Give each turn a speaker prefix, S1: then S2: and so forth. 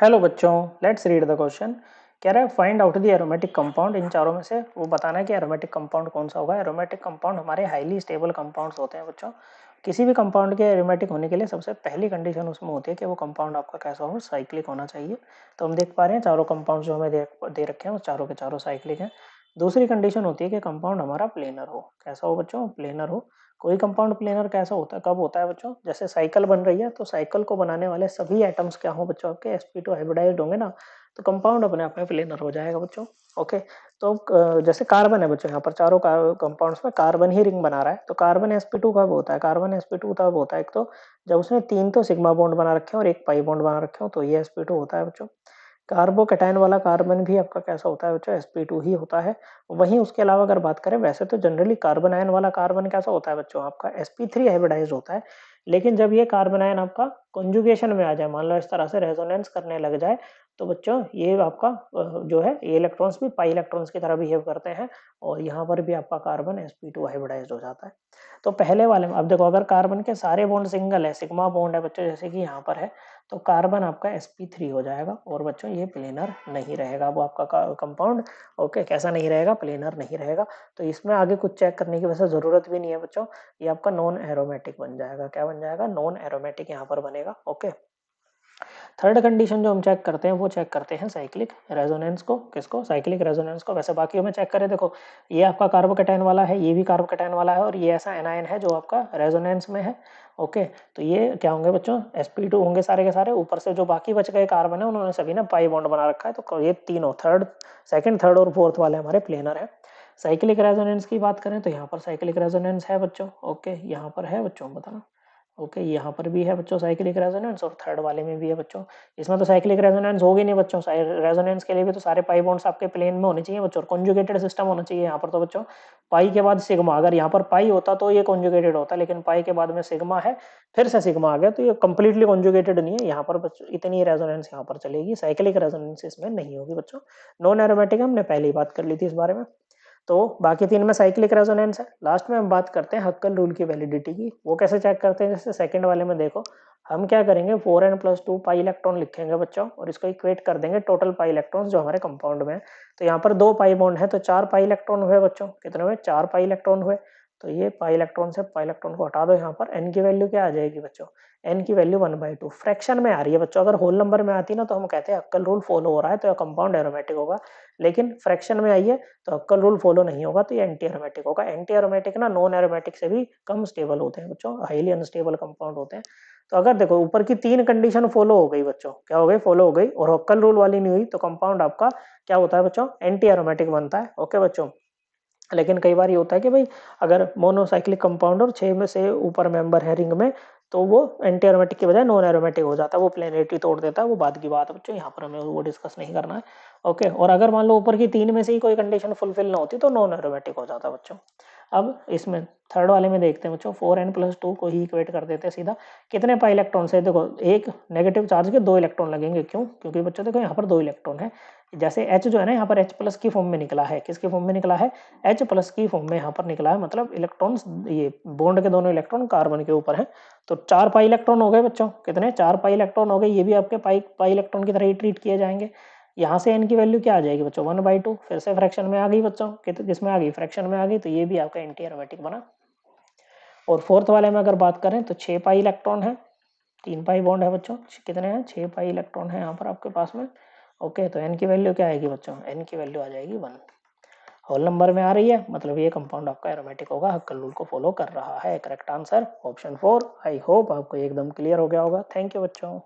S1: Hello बच्चों, let's read the question. कह रहा है find out the aromatic compound. इन चारों में से वो बताना है कि एरोमेटिक कंपाउंड कौन सा होगा। एरोमेटिक कंपाउंड हमारे हाईली स्टेबल कंपाउंड्स होते हैं बच्चों। किसी भी कंपाउंड के एरोमेटिक होने के लिए सबसे पहली कंडीशन उसमें होती है कि वो कंपाउंड आपका कैसा हो, साइक्लिक होना चाहिए। तो हम देख पा रहे हैं चारों कंपाउंड जो हमें दे रखे हैं वो चारों के चारों साइक्लिक हैं। दूसरी कंडीशन होती है कि कंपाउंड हमारा प्लेनर हो। कैसा हो बच्चों? प्लेनर हो। कोई कंपाउंड प्लेनर कैसा होता है, कब होता है बच्चों? जैसे साइकिल बन रही है तो साइकिल को बनाने वाले सभी एटम्स क्या हो बच्चों? आपके sp2 हाइब्रिडाइज्ड होंगे ना, तो कंपाउंड अपने आप में प्लेनर हो जाएगा बच्चों। ओके। तो जैसे कार्बन है बच्चों, यहाँ पर चारों कंपाउंड्स में कार्बन ही रिंग बना रहा है, तो कार्बन sp2 कब होता है? कार्बन sp2 तब होता है एक तो जब उसने 3 तो सिग्मा बॉन्ड बना रखे हैं और एक पाई बॉन्ड बना रखे हो, तो ये sp2 होता है बच्चों। कार्बोकैटायन वाला कार्बन भी आपका कैसा होता है बच्चों? sp2 ही होता है। वहीं उसके अलावा अगर बात करें, वैसे तो जनरली कार्बन आयन वाला कार्बन कैसा होता है बच्चों? आपका sp3 हाइब्रिडाइज्ड होता है। लेकिन जब ये कार्बन आयन आपका कॉन्जुगेशन में आ जाए, मान लो इस तरह से रेजोनेंस करने लग जाए, तो बच्चों ये आपका जो है ये इलेक्ट्रॉन्स भी पाई इलेक्ट्रॉन्स की तरह बिहेव करते हैं और यहाँ पर भी आपका कार्बन sp2 हाइब्रिडाइज्ड हो जाता है। तो पहले वाले में अब देखो, अगर कार्बन के सारे बॉन्ड सिंगल है, सिग्मा बॉन्ड है बच्चों, जैसे कि यहाँ पर है, तो कार्बन आपका sp3 हो जाएगा और बच्चों ये प्लेनर नहीं रहेगा वो आपका कंपाउंड। ओके, कैसा नहीं रहेगा? प्लेनर नहीं रहेगा। तो इसमें आगे कुछ चेक करने की वैसे जरूरत भी नहीं है बच्चों, ये आपका नॉन एरोमेटिक बन जाएगा। क्या बन जाएगा? नॉन एरोमेटिक यहाँ पर बनेगा। ओके। थर्ड कंडीशन जो हम चेक करते हैं वो चेक करते हैं साइक्लिक रेजोनेंस को। किसको? साइक्लिक रेजोनेंस को। वैसे बाकी में चेक करें, देखो ये आपका कार्बोकैटायन वाला है, ये भी कार्बोकैटायन वाला है और ये ऐसा एनायन है जो आपका रेजोनेंस में है। ओके, तो ये क्या होंगे बच्चों? sp2 होंगे सारे के सारे। ऊपर से जो बाकी बच गए कार्बन है उन्होंने सभी ना पाई बॉन्ड बना रखा है, तो ये तीनों सेकंड थर्ड और फोर्थ वाले हमारे प्लेनर है। साइक्लिक रेजोनेंस की बात करें तो यहाँ पर साइक्लिक रेजोनेंस है बच्चों। ओके, यहाँ पर है बच्चों, बताना। ओके, यहाँ पर भी है बच्चों साइक्लिक रेजोनेंस और थर्ड वाले में भी है बच्चों। इसमें तो साइक्लिक रेजोनेंस होगी नहीं बच्चों, रेजोनेंस के लिए भी तो सारे पाई बॉन्ड्स आपके प्लेन में होने चाहिए बच्चों, कॉन्जुगेटेड सिस्टम होना चाहिए। यहाँ पर तो बच्चों पाई के बाद सिग्मा, अगर यहाँ पर पाई होता तो ये कॉन्जुगेटेड होता, लेकिन पाई के बाद में सिग्मा है, फिर से सिग्मा आ गया, तो ये कंप्लीटली कॉन्जुगेटेड नहीं है यहाँ पर बच्चों। इतनी रेजोनेंस यहाँ पर चलेगी, साइक्लिक रेजोनेंस इसमें नहीं होगी बच्चों। नॉन एरोमेटिक हमने पहले ही बात कर ली थी इस बारे में। तो बाकी तीन में साइक्लिक रेजोनेंस है। लास्ट में हम बात करते हैं हक्कल रूल की वैलिडिटी की। वो कैसे चेक करते हैं? जैसे सेकंड वाले में देखो, हम क्या करेंगे, 4n+2 पाई इलेक्ट्रॉन लिखेंगे बच्चों और इसको इक्वेट कर देंगे टोटल पाई इलेक्ट्रॉन्स जो हमारे कंपाउंड में है। तो यहाँ पर 2 पाई बॉन्ड है तो 4 पाई इलेक्ट्रॉन हुए बच्चों। कितने हुए? 4 पाई इलेक्ट्रॉन हुए। तो ये पाई इलेक्ट्रॉन से पाई इलेक्ट्रॉन को हटा दो, यहाँ पर n की वैल्यू क्या आ जाएगी बच्चों? n की वैल्यू 1/2। फ्रैक्शन में आ रही है बच्चों, अगर होल नंबर में आती ना तो हम कहते हैं हक्कल रूल फॉलो हो रहा है, तो यह कंपाउंड एरोमेटिक होगा। लेकिन फ्रैक्शन में आई है तो हक्कल रूल फॉलो नहीं होगा, तो ये एंटी एरोमेटिक होगा। एंटी एरोमेटिक ना नॉन एरोमेटिक से भी कम स्टेबल होते हैं बच्चों, हाईली अनस्टेबल कंपाउंड होते हैं। तो अगर देखो ऊपर की 3 कंडीशन फॉलो हो गई बच्चों, क्या हो गई? फॉलो हो गई, और हक्कल रूल वाली नहीं हुई, तो कंपाउंड आपका क्या होता है बच्चों? एंटी एरोमेटिक बनता है। ओके बच्चों। लेकिन कई बार ये होता है कि भाई अगर मोनोसाइक्लिक कंपाउंड और 6 में से ऊपर मेंबर है रिंग में, तो वो एंटी एरोमेटिक की बजाय नॉन एरोमेटिक हो जाता है, वो प्लेनेरिटी तोड़ देता है। वो बाद की बात है बच्चों, यहाँ पर हमें वो डिस्कस नहीं करना है। ओके, और अगर मान लो ऊपर की 3 में से ही कोई कंडीशन फुलफिल ना होती तो नॉन एरोमेटिक हो जाता है बच्चों। अब इसमें थर्ड वाले में देखते हैं बच्चों, 4n+2 को ही इक्वेट कर देते हैं सीधा। कितने पाई इलेक्ट्रॉन से? देखो एक नेगेटिव चार्ज के 2 इलेक्ट्रॉन लगेंगे। क्यों? क्योंकि बच्चों देखो यहाँ पर 2 इलेक्ट्रॉन है। जैसे H जो है ना यहाँ पर H+ की फॉर्म में निकला है। किसकी फॉर्म में निकला है? H+ की फॉर्म में यहाँ पर निकला है, मतलब इलेक्ट्रॉन्स, ये बॉन्ड के दोनों इलेक्ट्रॉन कार्बन के ऊपर है। तो 4 पाई इलेक्ट्रॉन हो गए बच्चों। कितने? 4 पाई इलेक्ट्रॉन हो गए। ये भी आपके पाई पाई इलेक्ट्रॉन की तरह ही ट्रीट किए जाएंगे। यहाँ से n की वैल्यू क्या आ जाएगी बच्चों? 1/2। फिर से फ्रैक्शन में आ गई बच्चों, किसमें आ गई? फ्रैक्शन में आ गई, तो ये भी आपका एंटी एरोमेटिक बना। और फोर्थ वाले में अगर बात करें तो 6 पाई इलेक्ट्रॉन है, 3 पाई बॉन्ड है बच्चों। कितने हैं? 6 पाई इलेक्ट्रॉन है यहाँ पर आपके पास में। ओके, तो n की वैल्यू क्या आएगी बच्चों? n की वैल्यू आ जाएगी 1। होल नंबर में आ रही है, मतलब ये कंपाउंड आपका एरोमेटिक होगा, हक्कल रूल को फॉलो कर रहा है। Correct answer option 4। I hope आपको एकदम क्लियर हो गया होगा। थैंक यू बच्चों।